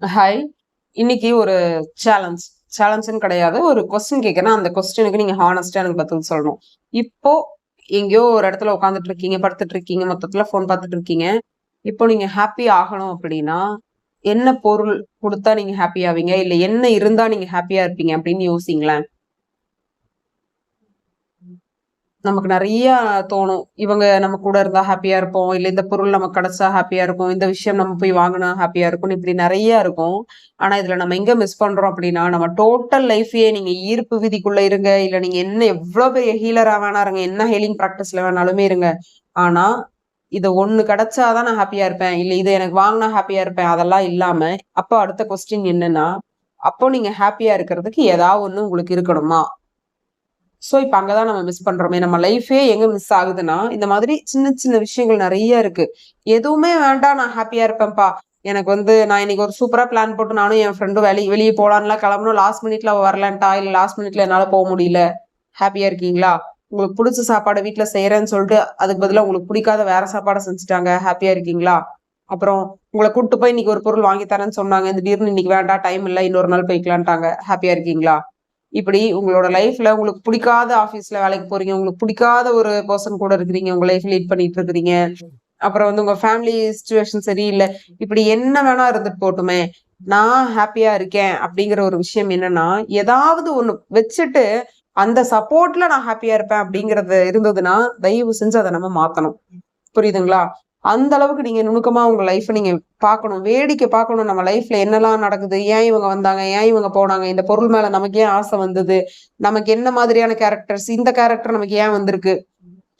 Hi. இன்னைக்கு ஒரு சேலஞ்சுன்னு கிடையாது. ஒரு கொஸ்டின் கேட்கிறேன். அந்த கொஸ்டினுக்கு நீங்க ஹானஸ்ட்டா எனக்கு பதில் சொல்லணும். இப்போ எங்கேயோ ஒரு இடத்துல உட்கார்ந்துட்டு இருக்கீங்க, படுத்துட்டு இருக்கீங்க, மொத்தத்துல ஃபோன் பார்த்துட்டு இருக்கீங்க. இப்போ நீங்க ஹாப்பி ஆகணும் அப்படின்னா, என்ன பொருள் குடுத்தா நீங்க ஹாப்பி ஆவீங்க? இல்ல என்ன இருந்தா நீங்க ஹாப்பியா இருப்பீங்க அப்படின்னு யோசிங்களேன். நமக்கு நெறைய தோணும். இவங்க நம்ம கூட இருந்தா ஹாப்பியா இருப்போம். இல்ல இந்த பொருள் நமக்கு கிடைச்சா ஹாப்பியா இருக்கும். இந்த விஷயம் நம்ம போய் வாங்குனா ஹாப்பியா இருக்கும்னு இப்படி நெறைய இருக்கும். ஆனா இதுல நம்ம எங்க மிஸ் பண்றோம் அப்படின்னா, நம்ம டோட்டல் லைஃபயே நீங்க ஈர்ப்பு விதிக்குள்ள இருங்க. இல்ல நீங்க என்ன எவ்ளோ பெரிய ஹீலரா வேணா இருங்க. என்ன ஹீலிங் பிராக்டிஸ்ல வேணாலுமே இருங்க. ஆனா, இது ஒண்ணு கிடைச்சா தான் நான் ஹாப்பியா இருப்பேன். இல்ல இது எனக்கு வாங்குனா ஹாப்பியா இருப்பேன். அதெல்லாம் இல்லாம, அப்போ அடுத்த கொஸ்டின் என்னன்னா, அப்போ நீங்க ஹாப்பியா இருக்கிறதுக்கு ஏதாவது ஒண்ணு உங்களுக்கு இருக்கணுமா? சோ, இப்ப அங்க தான் நம்ம மிஸ் பண்றோமே. நம்ம லைஃபே எங்க மிஸ் ஆகுதுன்னா, இந்த மாதிரி சின்ன சின்ன விஷயங்கள் நெறைய இருக்கு. எதுவுமே வேண்டாம் நான் ஹாப்பியா இருப்பேன்ப்பா. எனக்கு நான் இன்னைக்கு ஒரு சூப்பரா பிளான் போட்டு நானும் என் ஃப்ரெண்டும் வெளிய போலான்லாம் கிளம்புனோம். லாஸ்ட் மினிட்ல அவ வரலன்ட்டா, இல்ல லாஸ்ட் மினிட்ல என்னால முடியல. ஹாப்பியா இருக்கீங்களா? உங்களுக்கு புடிச்ச சாப்பாட வீட்ல செய்றேன்னு சொல்லிட்டு, அதுக்கு பதிலா உங்களுக்கு பிடிக்காத வேற சாப்பாட செஞ்சுட்டாங்க. ஹாப்பியா இருக்கீங்களா? அப்புறம் உங்கள கூட்டு போய் இன்னைக்கு ஒரு பொருள் வாங்கி தரேன்னு சொன்னாங்க. திடீர்னு இன்னைக்கு வேண்டாம் டைம் இல்ல. இன்னொரு நாள் போய்க்கலான்ட்டாங்க. ஹாப்பியா இருக்கீங்களா? இப்படி உங்களோட லைஃப்ல உங்களுக்கு பிடிக்காத ஆபீஸ்ல வேலைக்கு போறீங்க. உங்களுக்கு பிடிக்காத ஒரு பெர்சன் கூட இருக்கிறீங்க. உங்க லைஃப் லீட் பண்ணிட்டு இருக்கிறீங்க. அப்புறம் உங்க ஃபேமிலி சிச்சுவேஷன் சரியில்ல. இப்படி என்ன வேணா இருந்துட்டு போட்டுமே. நான் ஹாப்பியா இருக்கேன் அப்படிங்கிற ஒரு விஷயம் என்னன்னா, ஏதாவது ஒண்ணு வச்சுட்டு, அந்த சப்போர்ட்ல நான் ஹாப்பியா இருப்பேன் அப்படிங்கிறது இருந்ததுன்னா, தயவு செஞ்சு அத நம்ம மாத்தணும். புரியுதுங்களா? அந்த அளவுக்கு நீங்க நுணுக்கமா உங்க லைஃப்ப நீங்க பார்க்கணும். வேடிக்கை பார்க்கணும். நம்ம லைஃப்ல என்னலாம் நடக்குது? ஏன் இவங்க வந்தாங்க? ஏன் இவங்க போனாங்க? இந்த பொருள் மேல நமக்கு ஏன் ஆசை வந்தது? நமக்கு என்ன மாதிரியான கேரக்டர்ஸ்? இந்த கேரக்டர் நமக்கு ஏன் வந்திருக்கு?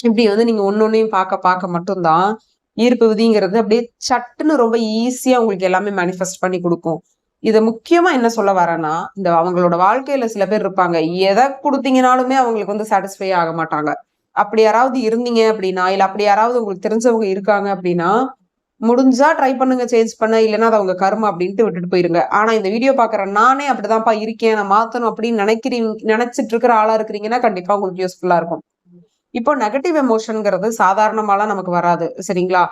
இப்படி நீங்க ஒண்ணொண்ணையும் பார்க்க பார்க்க மட்டும் தான், ஈர்ப்பு விதிங்கிறது அப்படியே சட்டுன்னு ரொம்ப ஈஸியா உங்களுக்கு எல்லாமே மேனிஃபெஸ்ட் பண்ணி குடுக்கும். இத முக்கியமா என்ன சொல்ல வரேன்னா, இந்த அவங்களோட வாழ்க்கையில சில பேர் இருப்பாங்க. எத குடுத்தீங்கனாலுமே அவங்களுக்கு சாட்டிஸ்ஃபை ஆக மாட்டாங்க. அப்படி யாராவது இருந்தீங்க அப்படின்னா, இல்ல அப்படி யாராவது உங்களுக்கு தெரிஞ்சவங்க இருக்காங்க அப்படின்னா, முடிஞ்சா ட்ரை பண்ணுங்க சேஞ்ச் பண்ண. இல்லன்னா அது அவங்க கர்ம அப்படின்ட்டு விட்டுட்டு போயிருங்க. ஆனா இந்த வீடியோ பார்க்குற நானே அப்படிதான்ப்பா இருக்கேன். நான் மாத்தணும் அப்படின்னு நெனச்சிட்டு இருக்கிற ஆளா இருக்கிறீங்கன்னா, கண்டிப்பா உங்களுக்கு யூஸ்ஃபுல்லா இருக்கும். இப்போ நெகட்டிவ் எமோஷன்ங்கிறது சாதாரணமாலாம் நமக்கு வராது. சரிங்களா?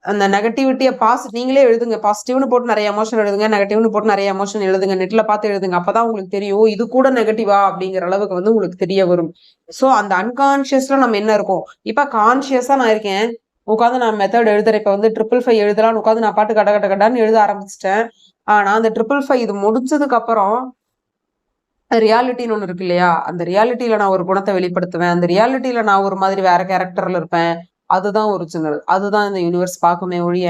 அந்த நெகட்டிவிட்டிய நீங்களே எழுதுங்க. பாசிட்டிவ்னு போட்டு நெறைய எமோஷன் எழுதுங்க. நெகட்டிவ்னு போட்டு நெறைய எமோஷன் எழுதுங்க. நெட்ல பார்த்து எழுதுங்க. அப்பதான் உங்களுக்கு தெரியும். இது கூட நெகட்டிவா அப்படிங்கிற அளவுக்கு உங்களுக்கு தெரிய வரும். சோ அந்த அன்கான்ஷியஸ்ல நம்ம என்ன இருக்கோம்? இப்ப கான்ஷியஸா நான் இருக்கேன். உட்கார்ந்து நான் மெத்தட் எழுதுறேன். இப்ப 555 எழுதலாம்னு உட்கார்ந்து நான் பாட்டு கட கட கடன்னு எழுத ஆரம்பிச்சுட்டேன். ஆனா அந்த 555 இது முடிச்சதுக்கு அப்புறம் ரியாலிட்டின்னு ஒண்ணு இருக்கு இல்லையா? அந்த ரியாலிட்டில நான் ஒரு குணத்த வெளிப்படுத்துவேன். அந்த ரியாலிட்டில நான் ஒரு மாதிரி வேற கேரக்டர்ல இருப்பேன். அதுதான் ஒரிஜினல். அதுதான் இந்த யூனிவர்ஸ் பாக்குமே ஒழிய,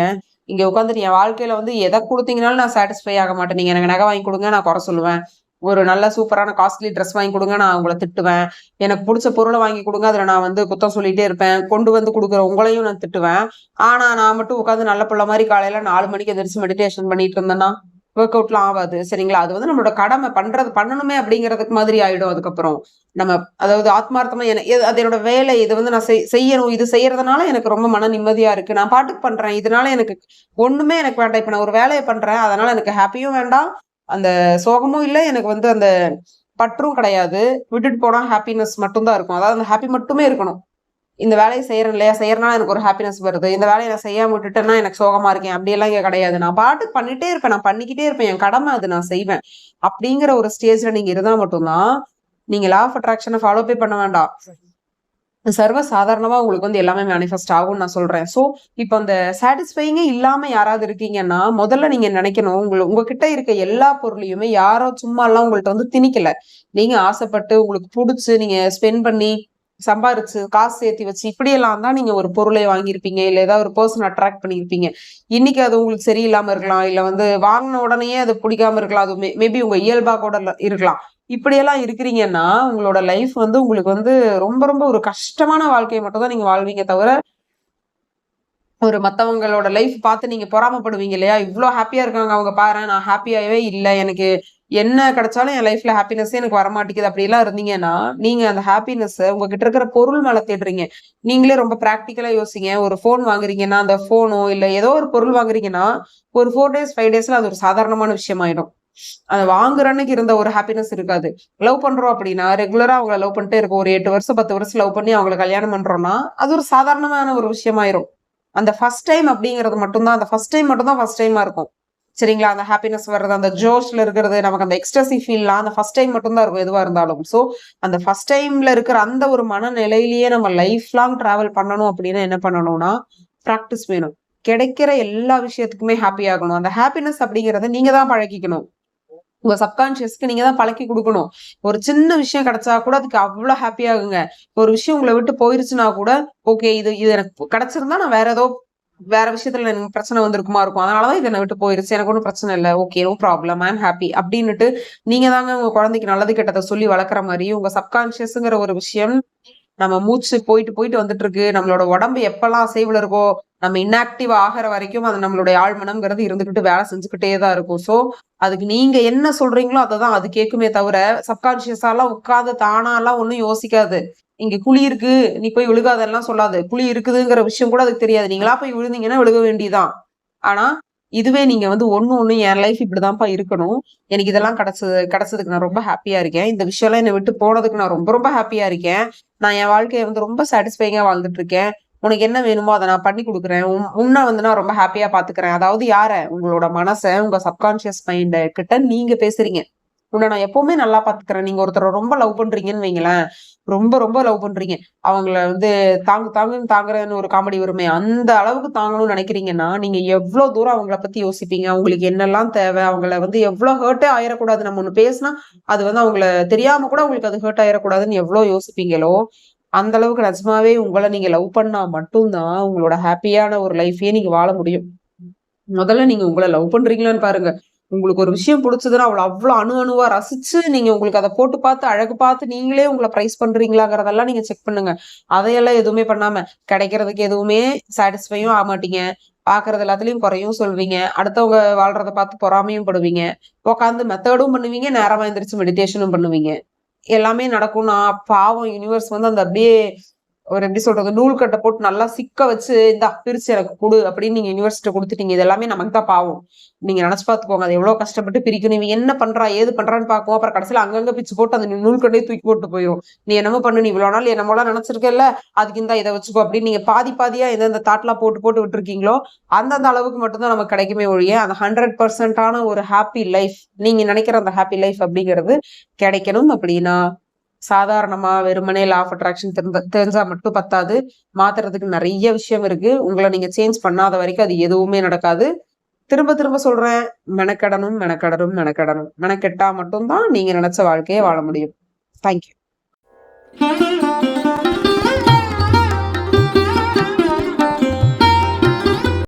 இங்க உட்காந்துட்டு என் வாழ்க்கையில எத குடுத்தீங்கனாலும் நான் சாட்டிஸ்ஃபை ஆக மாட்டேன். நீங்க எனக்கு நகை வாங்கி குடுங்க, நான் குறை சொல்லுவேன். ஒரு நல்ல சூப்பரான காஸ்ட்லி ட்ரெஸ் வாங்கி குடுங்க, நான் உங்கள திட்டுவேன். எனக்கு புடிச்ச பொருள வாங்கி குடுங்க, அதுல நான் குத்தம் சொல்லிட்டே இருப்பேன். கொண்டு குடுக்குற உங்களையும் நான் திட்டுவேன். ஆனா நான் மட்டும் உட்கார்ந்து நல்ல புள்ள மாரி காலையில 4 மணிக்கு எந்திரிச்சு மெடிடேஷன் பண்ணிட்டு இருந்தேன்னா, வொர்க் அவுட்லாம் ஆவாது. சரிங்களா? அது நம்மளோட கடமை. பண்ணணுமே அப்படிங்கிறதுக்கு மாதிரி ஆயிடும் அதுக்கப்புறம். நம்ம அதாவது ஆத்மார்த்தமா அது என்னோட வேலை. இது நான் செய்யணும். இது செய்யறதுனால எனக்கு ரொம்ப மன நிம்மதியா இருக்கு. நான் பாட்டுக்கு பண்றேன். இதனால எனக்கு ஒண்ணுமே எனக்கு வேண்டாம். இப்ப நான் ஒரு வேலைய பண்றேன். அதனால எனக்கு ஹாப்பியும் வேண்டாம். அந்த சோகமும் இல்ல. எனக்கு அந்த பற்றும் கிடையாது. விட்டுட்டு போனா ஹாப்பினஸ் மட்டும் தான் இருக்கும். அதாவது அந்த ஹாப்பி மட்டுமே இருக்கணும். இந்த வேலைய செய்றேன் இல்லையா? செய்யறனால எனக்கு ஒரு ஹாப்பினஸ் வருது. இந்த வேலைய நான் செய்யாம விட்டுட்டேன்னா எனக்கு சோகமா இருக்கேன். அப்படியெல்லாம் இங்க கிடையாது. நான் பாட்டுக்கு பண்ணிட்டே இருப்பேன். நான் பண்ணிக்கிட்டே இருப்பேன். என் கடமை அது நான் செய்வேன். அப்படிங்கிற ஒரு ஸ்டேஜ்ல நீங்க இருந்தா மட்டும் தான், நீங்க லா ஆஃப் அட்ராக்ஷன ஃபாலோவே பண்ண வேண்டாம். சர்வ சாதாரணமா உங்களுக்கு எல்லாமே மேனிஃபெஸ்ட் ஆகும்னு நான் சொல்றேன். சோ, இப்ப அந்த சாட்டிஸ்ஃபையிங்கே இல்லாம யாராவது இருக்கீங்கன்னா, முதல்ல நீங்க நினைக்கணும், உங்ககிட்ட இருக்க எல்லா பொருளையுமே யாரோ சும்மாலாம் உங்கள்ட்ட திணிக்கல. நீங்க ஆசைப்பட்டு, உங்களுக்கு புடிச்சு, நீங்க ஸ்பெண்ட் பண்ணி, சம்பாரிச்சு, காசு சேர்த்தி வச்சு, இப்படியெல்லாம் தான் நீங்க ஒரு பொருளை வாங்கியிருப்பீங்க. இல்ல ஏதாவது ஒரு பெர்சன் அட்ராக்ட் பண்ணியிருப்பீங்க. இன்னைக்கு அது உங்களுக்கு சரியில்லாம இருக்கலாம். இல்ல வாங்குன உடனேயே அது பிடிக்காம இருக்கலாம். அது மேபி உங்க இயல்பா கூட இருக்கலாம். இப்படியெல்லாம் இருக்கிறீங்கன்னா, உங்களோட லைஃப் உங்களுக்கு ரொம்ப ரொம்ப ஒரு கஷ்டமான வாழ்க்கைய மட்டும் தான் நீங்க வாழ்வீங்க தவிர, ஒரு மத்தவங்களோட லைஃப் பார்த்து நீங்க பொறாமப்படுவீங்க இல்லையா? இவ்ளோ ஹாப்பியா இருக்காங்க அவங்க பாரேன், நான் ஹாப்பியாவே இல்ல. எனக்கு என்ன கிடைச்சாலும் என் லைஃப்ல ஹாப்பினஸ்ஸே எனக்கு வரமாட்டேங்குது. அப்படிலாம் இருந்தீங்கன்னா, நீங்க அந்த ஹாப்பினஸ்ஸ உங்ககிட்ட இருக்கிற பொருள் மேல தேடுறீங்க. நீங்களே ரொம்ப பிராக்டிகலா யோசிங்க. ஒரு ஃபோன் வாங்குறீங்கன்னா, அந்த ஃபோனோ இல்ல ஏதோ ஒரு பொருள் வாங்குறீங்கன்னா, ஒரு 4 டேஸ், 5 டேஸ்ல அது ஒரு சாதாரணமான விஷயம் ஆயிடும். அதை வாங்குற அன்னைக்கு இருந்த ஒரு ஹாப்பினஸ் இருக்காது. லவ் பண்றோம் அப்படின்னா ரெகுலரா அவங்கள லவ் பண்ணிட்டே இருக்கும். ஒரு 8 வருஷம் 10 வருஷம் லவ் பண்ணி அவங்கள கல்யாணம் பண்றோம்னா அது ஒரு சாதாரணமான ஒரு விஷயமாயிரும். அந்த ஃபர்ஸ்ட் டைம் அப்படிங்கிறது மட்டும்தான், அந்த ஃபர்ஸ்ட் டைம் மட்டும் தான் ஃபர்ஸ்ட் டைமா இருக்கும். சரிங்களா? அந்த ஹாப்பினஸ் வர்றது, அந்த ஜோஷ்ல இருக்கிறது, நமக்கு அந்த எக்ஸ்டசி ஃபீல்லாம் அந்த ஃபர்ஸ்ட் டைம் மட்டும் தான் இருக்கும் எதுவா இருந்தாலும். ஸோ அந்த ஃபர்ஸ்ட் டைம்ல இருக்கிற அந்த ஒரு மனநிலையிலேயே நம்ம லைஃப் லாங் டிராவல் பண்ணணும் அப்படின்னா என்ன பண்ணணும்னா, பிராக்டிஸ் வேணும். கிடைக்கிற எல்லா விஷயத்துக்குமே ஹாப்பி ஆகணும். அந்த ஹாப்பினஸ் அப்படிங்கிறத நீங்க தான் பழக்கிக்கணும். உங்க சப்கான்ஷியஸ்க்கு நீங்க தான் பழக்கி குடுக்கணும். ஒரு சின்ன விஷயம் கிடைச்சா கூட அதுக்கு அவ்ளோ ஹாப்பி ஆகுங்க. ஒரு விஷயம் உங்கள விட்டு போயிருச்சுன்னா கூட, ஓகே இது இது எனக்கு கிடைச்சிருந்தா நான் வேற விஷயத்துல எனக்கு பிரச்சனை வந்திருக்குமா இருக்கும். அதனாலதான் இது என்ன விட்டு போயிருச்சு. எனக்கு ஒண்ணும் பிரச்சனை இல்ல. Okay no problem. I am happy அப்டின்னுட்டு நீங்க தாங்க உங்க குழந்தைக்கு நல்லது கெட்டத சொல்லி வளர்க்குற மாரி, உங்க சப்கான்ஷியஸ்ங்கிற ஒரு விஷயம் நம்ம மூச்சு போயிட்டு போயிட்டு வந்துட்டு இருக்கு. நம்மளோட உடம்பு எப்பல்லாம் அசைவுல இருக்கோ, நம்ம இன்ஆக்டிவ் ஆகுற வரைக்கும் அது நம்மளுடைய ஆழ்மனம்ங்கிறது இருந்துகிட்டு வேலை செஞ்சுக்கிட்டே தான் இருக்கும். சோ அதுக்கு நீங்க என்ன சொல்றீங்களோ அததான் அது கேட்குமே தவிர, சப்கான்ஷியஸாலாம் உட்கார்ந்து தானாலாம் ஒண்ணும் யோசிக்காது. இங்க குழி இருக்கு, நீ போய் விழுகாதெல்லாம் சொல்லாது. குழி இருக்குதுங்கிற விஷயம் கூட அதுக்கு தெரியாது. நீங்களா போய் விழுந்தீங்கன்னா விழுக வேண்டியதுதான். ஆனா, இதுவே நீங்க வந்து ஒண்ணு ஒண்ணு என் லைஃப் இப்படிதான்ப்பா இருக்கணும். எனக்கு இதெல்லாம் கிடைச்சதுக்கு நான் ரொம்ப ஹாப்பியா இருக்கேன். இந்த விஷயம்லாம் என்ன விட்டு போனதுக்கு நான் ரொம்ப ரொம்ப ஹாப்பியா இருக்கேன். நான் என் வாழ்க்கைய வந்து ரொம்ப சாட்டிஸ்ஃபைங்கா வாழ்ந்துட்டு இருக்கேன். உனக்கு என்ன வேணுமோ அத நான் பண்ணி குடுக்குறேன். உன்ன வந்து நான் ரொம்ப ஹாப்பியா பாத்துக்கிறேன். அதாவது யார? உங்களோட மனச, உங்க சப்கான்ஷியஸ் மைண்ட் கிட்ட நீங்க பேசுறீங்க. உன்ன நான் எப்பவுமே நல்லா பாத்துக்கிறேன். நீங்க ஒருத்தர ரொம்ப லவ் பண்றீங்கன்னு வைங்களேன். ரொம்ப ரொம்ப லவ் பண்றீங்க. அவங்கள வந்து தாங்கு தாங்குன்னு தாங்குறேன்னு ஒரு காமெடி வருமே, அந்த அளவுக்கு தாங்கணும்னு நினைக்கிறீங்கன்னா, நீங்க எவ்ளோ தூரம் அவங்கள பத்தி யோசிப்பீங்க? அவங்களுக்கு என்னெல்லாம் தேவை? அவங்கள வந்து எவ்ளோ ஹர்ட்டே ஆயிறக்கூடாது. நம்ம ஒண்ணு பேசினா, அது வந்து அவங்கள தெரியாம கூட அவங்களுக்கு அது ஹர்ட் ஆயிறக்கூடாதுன்னு எவ்ளோ யோசிப்பீங்களோ, அந்த அளவுக்கு நிஜமாவே உங்கள நீங்க லவ் பண்ணா மட்டும் தான், உங்களோட ஹாப்பியான ஒரு லைஃப்பயே நீங்க வாழ முடியும். முதல்ல நீங்க உங்கள லவ் பண்றீங்களான்னு பாருங்க. உங்களுக்கு ஒரு விஷயம் புடிச்சதுன்னா, அவள அவ்ளோ அணு அணுவா ரசிச்சு, நீங்க உங்களுக்கு அத போட்டு பார்த்து, அழகு பார்த்து, நீங்களே உங்கள பிரைஸ் பண்றீங்களாங்கிறதெல்லாம் நீங்க செக் பண்ணுங்க. அதையெல்லாம் எதுவுமே பண்ணாம, கிடைக்கிறதுக்கு எதுவுமே சாட்டிஸ்ஃபையும் ஆகமாட்டீங்க. பார்க்கறது எல்லாத்துலயும் குறையும் சொல்வீங்க. அடுத்தவங்க வாழ்றத பார்த்து பொறாமையும் படுவீங்க. உட்கார்ந்து மெத்தடும் பண்ணுவீங்க, நேரமா எந்திரிச்சு மெடிடேஷனும் பண்ணுவீங்க. எல்லாமே நடக்கும்னா, பாவம் யுனிவர்ஸ் வந்து அந்த அப்படியே ஒரு எப்படி சொல்றது? நூல் கட்ட போட்டு நல்லா சிக்க வச்சு, "இந்தா பிரிச்சு எனக்கு குடு" அப்படின்னு நீங்க யுனிவர்ஸ்ட்ட குடுத்துட்டீங்க. இது எல்லாமே நமக்கு தான் பாவம். நீங்க நெனச்சு பார்த்துக்கோங்க. அது எவ்வளோ கஷ்டப்பட்டு பிரிக்கணும். இவன் என்ன பண்றா? ஏது பண்றான்னு பார்க்கும். அப்புறம் கடைசியில அங்கங்க பிச்சு போட்டு அந்த நூல் கட்டையே தூக்கி போட்டு போயிரும். "நீ என்னமோ பண்ணு. நீ இவ்வளோ நாள் என்னமோலாம் நெனச்சிருக்கல்ல, அதுக்கு இந்தா இத வச்சுக்கோ" அப்படின்னு நீங்க பாதி பாதியா எந்தெந்த தாட்லாம் போட்டு போட்டு விட்டுருக்கீங்களோ, அந்தந்த அளவுக்கு மட்டும் தான் நமக்கு கிடைக்குமே ஒழிய, அந்த 100% ஆன ஒரு ஹாப்பி லைஃப், நீங்க நெனைக்கிற அந்த ஹாப்பி லைஃப் அப்படிங்கிறது கிடைக்கணும் அப்படின்னா சாதாரணமா வெறுமனே லா ஆஃப் அட்ராக்ஷன் தெரிஞ்சா மட்டும் பத்தாது. மாத்துறதுக்கு நெறைய விஷயம் இருக்கு. உங்கள நீங்க சேஞ்ச் பண்ணாத வரைக்கும் அது எதுவுமே நடக்காது. திரும்ப திரும்ப சொல்றேன். மெனக்கெடணும், மெனக்கெடணும், மெனக்கெடணும். மெனக்கெட்டா மட்டும் தான் நீங்க நெனச்ச வாழ்க்கைய வாழ முடியும். Thank you.